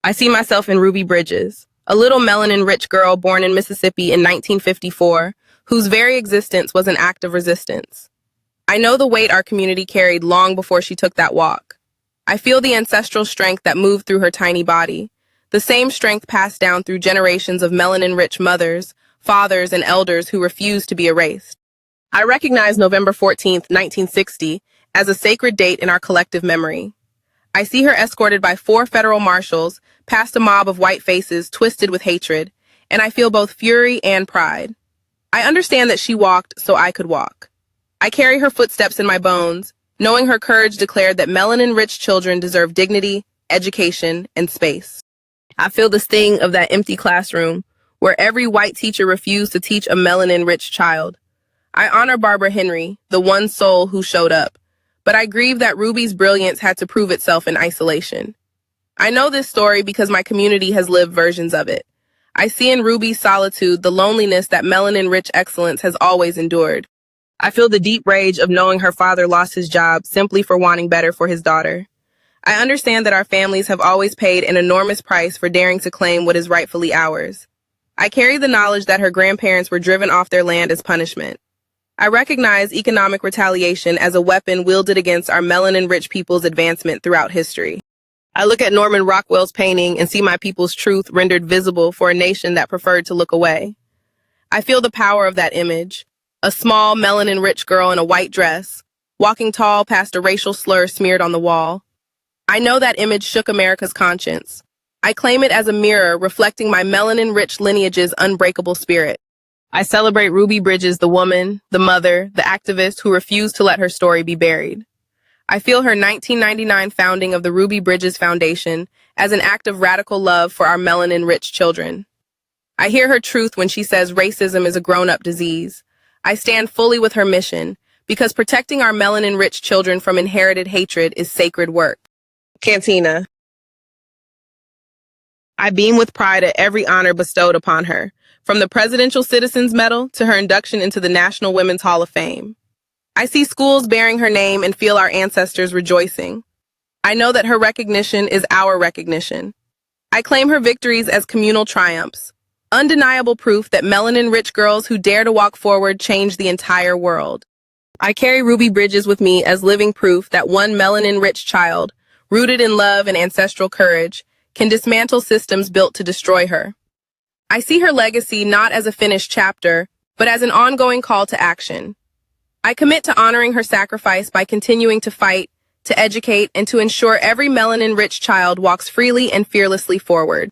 I see myself in Ruby Bridges, a little melanin-rich girl born in Mississippi in 1954, whose very existence was an act of resistance. I know the weight our community carried long before she took that walk. I feel the ancestral strength that moved through her tiny body, the same strength passed down through generations of melanin-rich mothers, fathers, and elders who refused to be erased. I recognize November 14th, 1960, as a sacred date in our collective memory. I see her escorted by 4 federal marshals past a mob of white faces twisted with hatred, and I feel both fury and pride. I understand that she walked so I could walk. I carry her footsteps in my bones, knowing her courage declared that melanin-rich children deserve dignity, education, and space. I feel the sting of that empty classroom, where every white teacher refused to teach a melanin-rich child. I honor Barbara Henry, the one soul who showed up, but I grieve that Ruby's brilliance had to prove itself in isolation. I know this story because my community has lived versions of it. I see in Ruby's solitude the loneliness that melanin-rich excellence has always endured. I feel the deep rage of knowing her father lost his job simply for wanting better for his daughter. I understand that our families have always paid an enormous price for daring to claim what is rightfully ours. I carry the knowledge that her grandparents were driven off their land as punishment. I recognize economic retaliation as a weapon wielded against our melanin-rich people's advancement throughout history. I look at Norman Rockwell's painting and see my people's truth rendered visible for a nation that preferred to look away. I feel the power of that image, a small melanin-rich girl in a white dress, walking tall past a racial slur smeared on the wall. I know that image shook America's conscience. I claim it as a mirror reflecting my melanin-rich lineage's unbreakable spirit. I celebrate Ruby Bridges, the woman, the mother, the activist who refused to let her story be buried. I feel her 1999 founding of the Ruby Bridges Foundation as an act of radical love for our melanin-rich children. I hear her truth when she says racism is a grown-up disease. I stand fully with her mission because protecting our melanin-rich children from inherited hatred is sacred work. Cantina. I beam with pride at every honor bestowed upon her, from the Presidential Citizens Medal to her induction into the National Women's Hall of Fame. I see schools bearing her name and feel our ancestors rejoicing. I know that her recognition is our recognition. I claim her victories as communal triumphs, undeniable proof that melanin-rich girls who dare to walk forward change the entire world. I carry Ruby Bridges with me as living proof that one melanin-rich child, rooted in love and ancestral courage, can dismantle systems built to destroy her. I see her legacy not as a finished chapter, but as an ongoing call to action. I commit to honoring her sacrifice by continuing to fight, to educate, and to ensure every melanin-rich child walks freely and fearlessly forward.